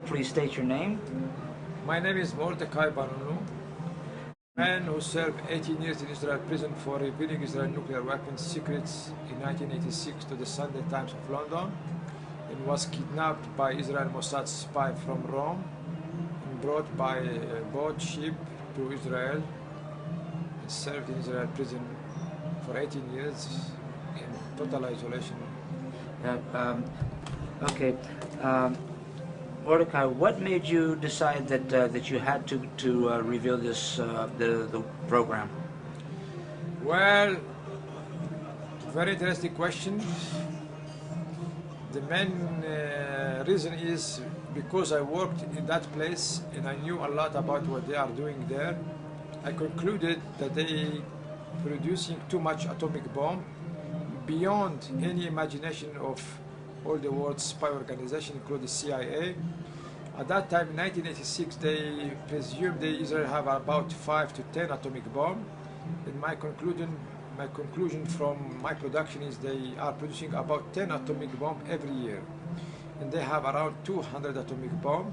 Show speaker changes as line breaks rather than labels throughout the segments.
Please state your name.
My name is Mordechai Vanunu, man who served 18 years in Israel prison for revealing Israel nuclear weapons secrets in 1986 to the Sunday Times of London, and was kidnapped by Israel Mossad spy from Rome and brought by a boat ship to Israel and served in Israel prison for 18 years in total isolation.
Okay. Mordechai, what made you decide that you had to reveal this the program?
Well, very interesting question. The main reason is because I worked in that place and I knew a lot about what they are doing there. I concluded that they producing too much atomic bomb beyond any imagination of all the world's spy organizations, including the CIA. At that time, in 1986, they presumed that Israel have about 5 to 10 atomic bomb. And my conclusion from my production is they are producing about 10 atomic bomb every year. And they have around 200 atomic bomb.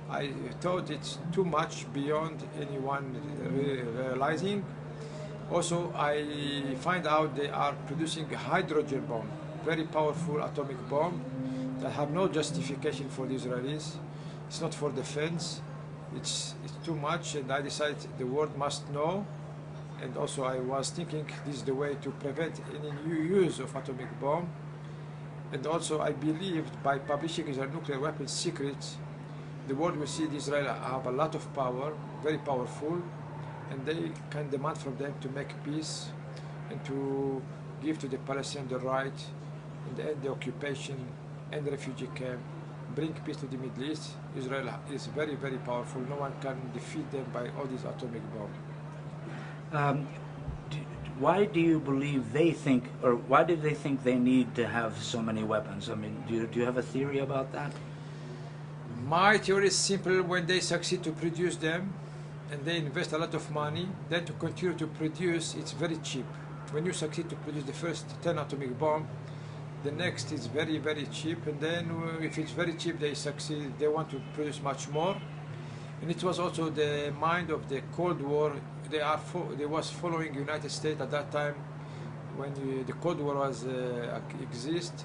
I thought it's too much beyond anyone realizing. Also, I find out they are producing hydrogen bomb, very powerful atomic bomb that have no justification for the Israelis. It's not for defense. It's too much, and I decided the world must know. And also, I was thinking this is the way to prevent any new use of atomic bomb. And also, I believed by publishing Israel nuclear weapons secrets, the world will see Israel have a lot of power, very powerful, and they can demand from them to make peace and to give to the Palestinians the right and end the occupation and the refugee camp, bring peace to the Middle East. Israel is very, very powerful. No one can defeat them by all these atomic bombs.
Why do you believe they think, or why do they think they need to have so many weapons? I mean, do you have a theory about that?
My theory is simple. When they succeed to produce them, and they invest a lot of money, then to continue to produce, it's very cheap. When you succeed to produce the first 10 atomic bomb, the next is very, very cheap, and then if it's very cheap, they succeed, they want to produce much more. And it was also the mind of the Cold War. They was following United States at that time when the Cold War was exist.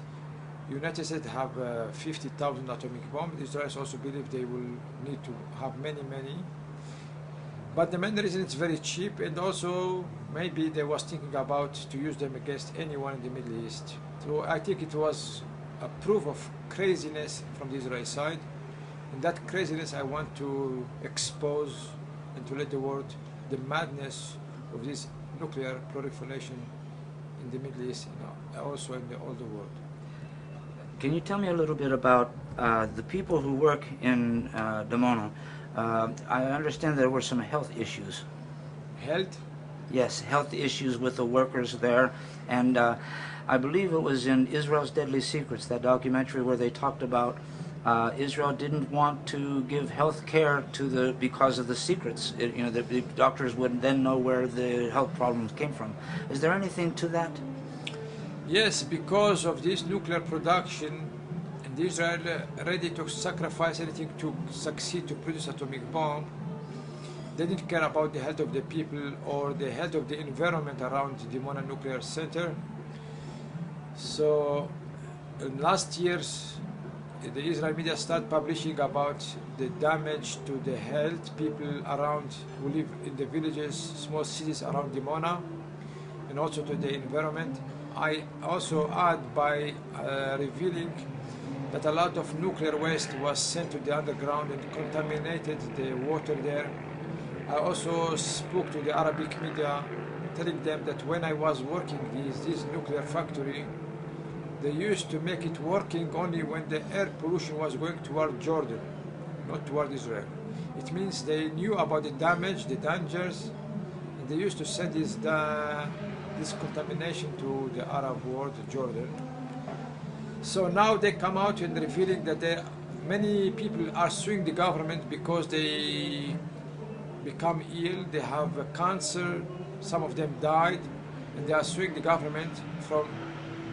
United States have 50,000 atomic bombs. The Israelis also believe they will need to have many, many. But the main reason it's very cheap, and also maybe they was thinking about to use them against anyone in the Middle East. So I think it was a proof of craziness from the Israeli side, and that craziness I want to expose and to let the world the madness of this nuclear proliferation in the Middle East, also in the older world.
Can you tell me a little bit about the people who work in Dimona? I understand there were some health issues.
Health?
Yes, health issues with the workers there. And I believe it was in Israel's Deadly Secrets, that documentary where they talked about Israel didn't want to give health care to because of the secrets. The doctors would then know where the health problems came from. Is there anything to that?
Yes, because of this nuclear production, and Israel ready to sacrifice anything to succeed to produce atomic bomb. They didn't care about the health of the people or the health of the environment around the Dimona Nuclear Center. So, in last years, the Israel media started publishing about the damage to the health people around who live in the villages, small cities around Dimona, and also to the environment. I also add by revealing that a lot of nuclear waste was sent to the underground and contaminated the water there. I also spoke to the Arabic media, telling them that when I was working this nuclear factory, they used to make it working only when the air pollution was going toward Jordan, not toward Israel. It means they knew about the damage, the dangers, and they used to send this contamination to the Arab world, Jordan. So now they come out and revealing that many people are suing the government because they become ill, they have cancer, some of them died, and they are suing the government from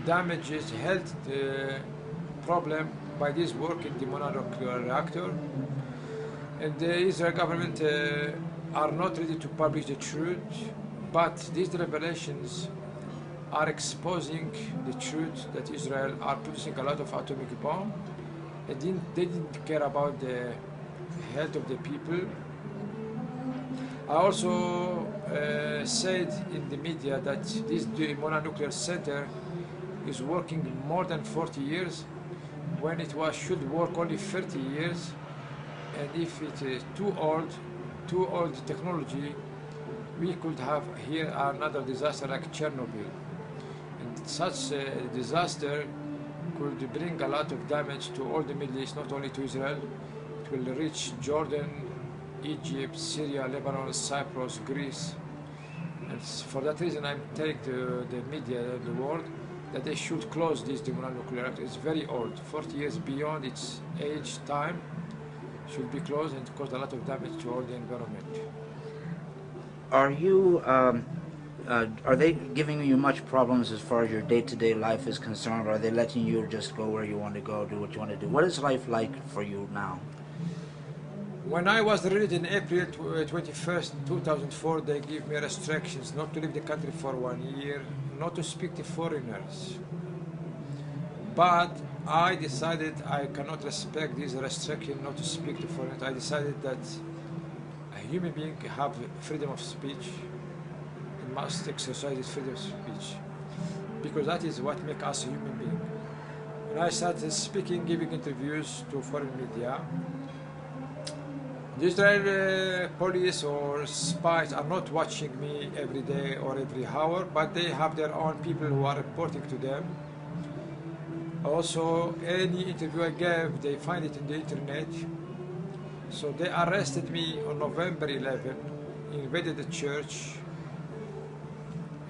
damages, health problem by this work in the mononuclear reactor. And the Israel government are not ready to publish the truth, but these revelations are exposing the truth that Israel are producing a lot of atomic bomb. They didn't care about the health of the people. I also said in the media that this mononuclear center is working more than 40 years when it should work only 30 years. And if it is too old technology, we could have here another disaster like Chernobyl. And such a disaster could bring a lot of damage to all the Middle East, not only to Israel. It will reach Jordan, Egypt, Syria, Lebanon, Cyprus, Greece. And for that reason, I'm telling the media, the world, that they should close this mononuclear reactor. It's very old, 40 years beyond its age time, should be closed and cause a lot of damage to all the environment.
Are you, are they giving you much problems as far as your day-to-day life is concerned, or are they letting you just go where you want to go, do what you want to do? What is life like for you now?
When I was released in April 21st, 2004, they gave me restrictions not to leave the country for 1 year, not to speak to foreigners. But I decided I cannot respect this restriction not to speak to foreigners. I decided that a human being have freedom of speech and must exercise his freedom of speech, because that is what makes us a human being. And I started speaking, giving interviews to foreign media. The Israeli police or spies are not watching me every day or every hour, but they have their own people who are reporting to them. Also, any interview I gave, they find it in the internet. So they arrested me on November 11, invaded the church,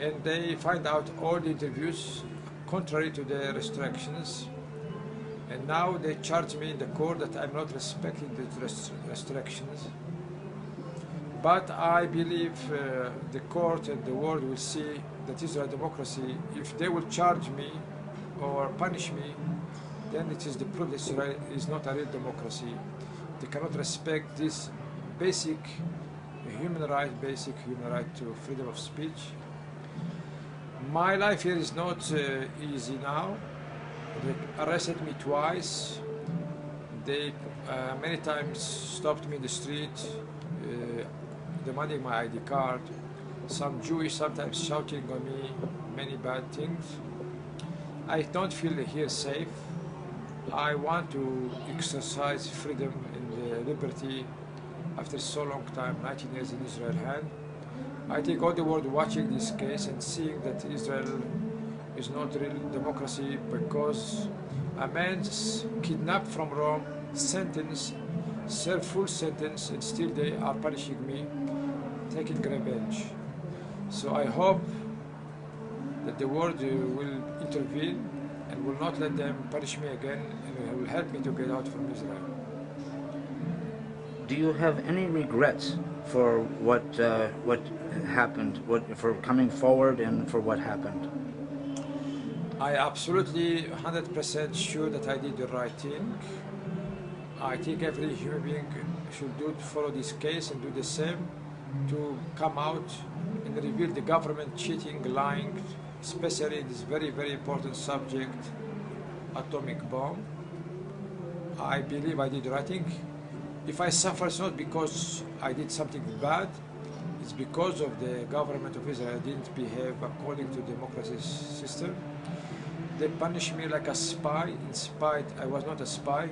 and they find out all the interviews contrary to the restrictions. And now they charge me in the court that I'm not respecting the restrictions. But I believe the court and the world will see that Israel democracy, if they will charge me or punish me, then it is the proof that Israel is not a real democracy. They cannot respect this basic human right to freedom of speech. My life here is not easy now. They arrested me twice. They many times stopped me in the street, demanding my ID card. Some Jewish sometimes shouting on me, many bad things. I don't feel here safe. I want to exercise freedom and liberty after so long time, 19 years in Israel hand. I think all the world watching this case and seeing that Israel is not real democracy, because a man kidnapped from Rome, sentenced, served full sentence, and still they are punishing me, taking revenge. So I hope that the world will intervene and will not let them punish me again, and will help me to get out from Israel.
Do you have any regrets for what happened, for coming forward and for what happened?
I absolutely 100% sure that I did the right thing. I think every human being should follow this case and do the same, to come out and reveal the government cheating, lying, especially in this very, very important subject, atomic bomb. I believe I did the right thing. If I suffer, it's not because I did something bad, it's because of the government of Israel didn't behave according to the democracy system. They punished me like a spy. In spite, I was not a spy.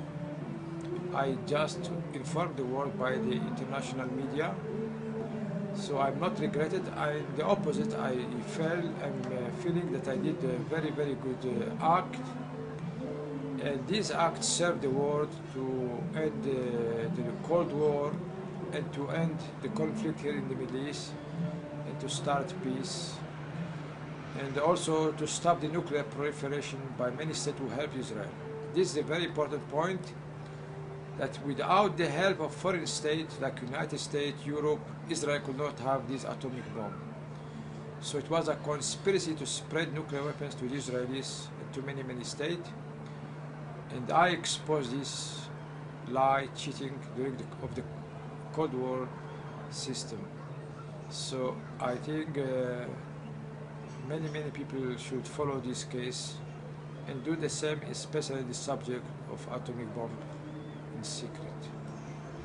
I just informed the world by the international media. So I'm not regretted. The opposite, I I'm feeling that I did a very, very good act. And this act served the world to end the Cold War and to end the conflict here in the Middle East and to start peace. And also to stop the nuclear proliferation by many states who help Israel. This is a very important point, that without the help of foreign states like United States, Europe, Israel could not have this atomic bomb. So it was a conspiracy to spread nuclear weapons to the Israelis and to many, many states. And I exposed this lie, cheating during the Cold War system. So I think many people should follow this case and do the same, especially the subject of atomic bomb in secret.